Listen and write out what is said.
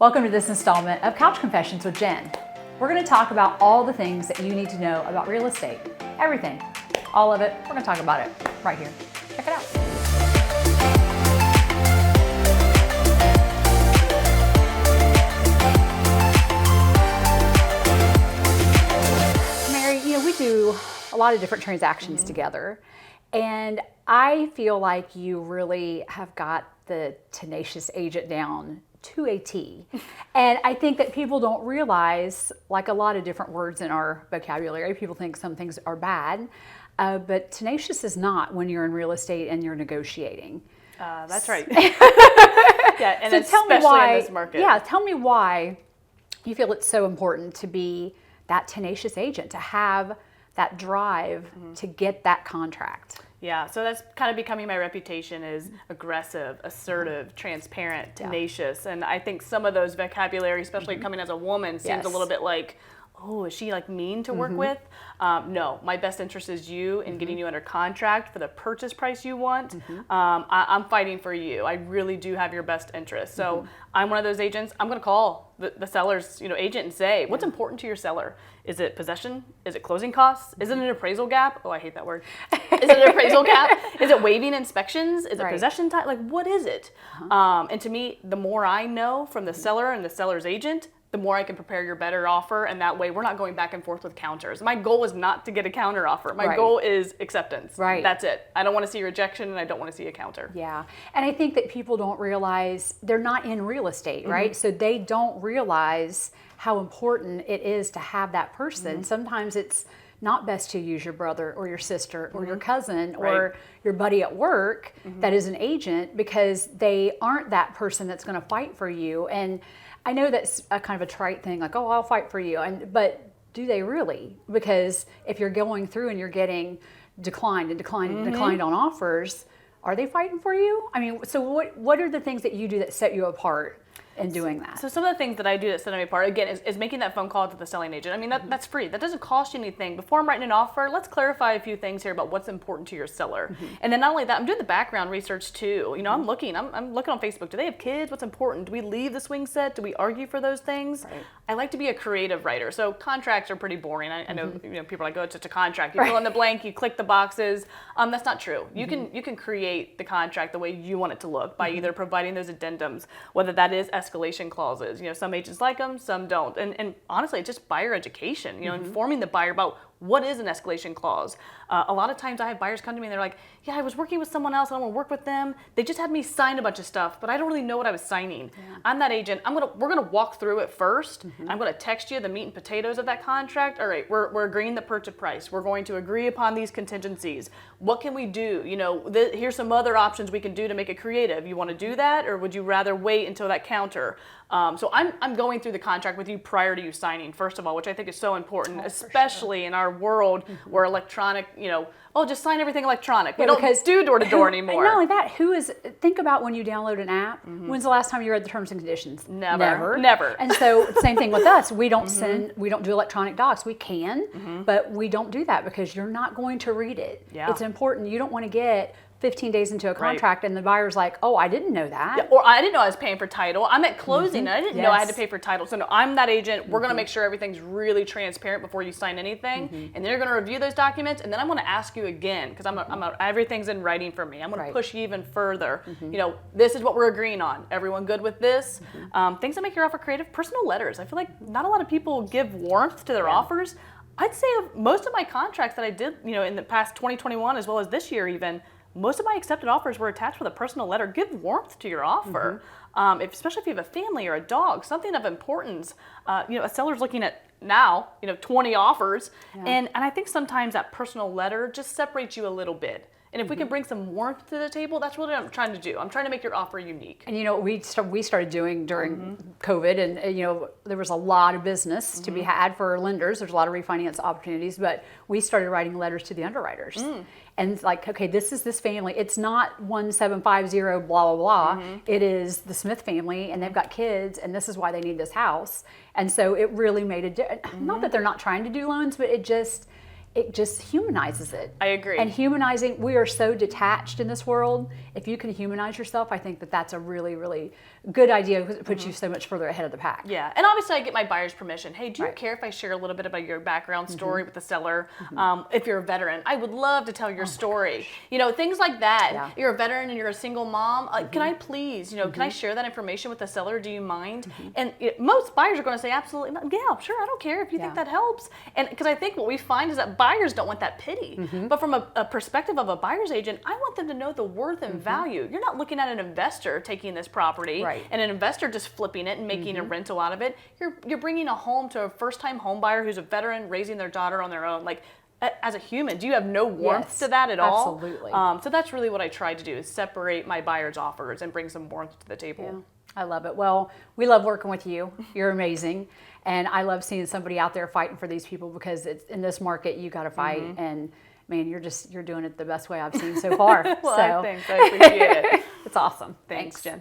Welcome to this installment of Couch Confessions with Jen. We're going to talk about all the things that you need to know about real estate. Everything. All of it. We're going to talk about it right here. Check it out. Mary, we do a lot of different transactions together, and I feel like you really have got the tenacious agent down to a T. And I think that people don't realize, like a lot of different words in our vocabulary, people think some things are bad, but tenacious is not when you're in real estate and you're negotiating. That's right. Yeah, and so especially in this market. Yeah, tell me why you feel it's so important to be that tenacious agent, to have that drive to get that contract. Yeah, so that's kind of becoming my reputation is aggressive, assertive, transparent, tenacious. And I think some of those vocabulary, especially coming as a woman, seems a little bit like, oh, is she like mean to work with? No, my best interest is you in getting you under contract for the purchase price you want. I'm fighting for you. I really do have your best interest. So I'm one of those agents. I'm going to call the seller's agent and say, what's important to your seller? Is it possession? Is it closing costs? Is it an appraisal gap? Oh, I hate that word. Is it an appraisal gap? Is it waiving inspections? Is it possession time? Like, what is it? And to me, the more I know from the seller and the seller's agent, the more I can prepare your better offer, and that way we're not going back and forth with counters. My goal is not to get a counter offer. My goal is acceptance. Right. That's it. I don't want to see rejection, and I don't want to see a counter. Yeah, and I think that people don't realize they're not in real estate, right? So they don't realize how important it is to have that person. Sometimes it's not best to use your brother or your sister or your cousin or your buddy at work that is an agent, because they aren't that person that's going to fight for you. And I know that's a kind of a trite thing, like, oh, I'll fight for you. But do they really? Because if you're going through and you're getting declined on offers, are they fighting for you? I mean, so what are the things that you do that set you apart in doing that? So some of the things that I do that set me apart, again, is making that phone call to the selling agent. I mean, that's free. That doesn't cost you anything. Before I'm writing an offer, let's clarify a few things here about what's important to your seller. And then not only that, I'm doing the background research too. I'm looking on Facebook. Do they have kids? What's important? Do we leave the swing set? Do we argue for those things? I like to be a creative writer. So contracts are pretty boring. I know, people are like, oh, it's just a contract. You fill in the blank, you click the boxes. That's not true. You can create the contract the way you want it to look by either providing those addendums, whether that is escalation clauses. Some agents like them, some don't. And honestly, it's just buyer education, informing the buyer about what is an escalation clause. A lot of times I have buyers come to me and they're like, yeah, I was working with someone else. I don't want to work with them. They just had me sign a bunch of stuff, but I don't really know what I was signing. I'm that agent. We're going to walk through it first. I'm going to text you the meat and potatoes of that contract. All right, we're agreeing the purchase price. We're going to agree upon these contingencies. What can we do? Here's some other options we can do to make it creative. You want to do that, or would you rather wait until that counter? So I'm going through the contract with you prior to you signing, first of all, which I think is so important, especially in our world where electronic, just sign everything electronic. We don't do door-to-door anymore. And not only that, think about when you download an app, when's the last time you read the terms and conditions? Never. And so same thing with us. We don't we don't do electronic docs. We can, but we don't do that because you're not going to read it. Yeah. It's important. You don't want to get 15 days into a contract and the buyer's like, oh, I didn't know that. Yeah, or I didn't know I was paying for title. I'm at closing and I didn't know I had to pay for title. So no, I'm that agent. We're going to make sure everything's really transparent before you sign anything. And then you're going to review those documents, and then I'm going to ask you again, because everything's in writing for me. I'm going to push you even further. This is what we're agreeing on. Everyone good with this? Things that make your offer creative. Personal letters. I feel like not a lot of people give warmth to their offers. I'd say of most of my contracts that I did, in the past 2021 as well as this year even, most of my accepted offers were attached with a personal letter. Give warmth to your offer, especially if you have a family or a dog, something of importance. A seller's looking at now, 20 offers, and I think sometimes that personal letter just separates you a little bit. And if we can bring some warmth to the table, that's what I'm trying to do. I'm trying to make your offer unique. And we started doing during COVID, and there was a lot of business to be had for lenders. There's a lot of refinance opportunities, but we started writing letters to the underwriters. And it's like, okay, this is this family. It's not 1750 blah blah blah. It is the Smith family, and they've got kids, and this is why they need this house. And so it really made a difference. Not that they're not trying to do loans, but it just humanizes it. I agree. And humanizing, we are so detached in this world. If you can humanize yourself, I think that that's a really, really good idea because it puts you so much further ahead of the pack. Yeah, and obviously I get my buyer's permission. Hey, do you care if I share a little bit about your background story with the seller? If you're a veteran, I would love to tell your story. You know, things like that. Yeah. You're a veteran and you're a single mom. Can I please, can I share that information with the seller? Do you mind? And most buyers are going to say, absolutely, yeah, sure, I don't care if you think that helps. And because I think what we find is that buyers don't want that pity. But from a perspective of a buyer's agent, I want them to know the worth and value. You're not looking at an investor taking this property and an investor just flipping it and making a rental out of it. You're bringing a home to a first-time home buyer who's a veteran raising their daughter on their own. Like, as a human, do you have no warmth to that at all? Absolutely. So that's really what I try to do, is separate my buyer's offers and bring some warmth to the table. Yeah. I love it. Well, we love working with you. You're amazing. And I love seeing somebody out there fighting for these people because it's in this market, you got to fight. And man, you're doing it the best way I've seen so far. Well, thanks. I appreciate it. It's awesome. Thanks, Jen.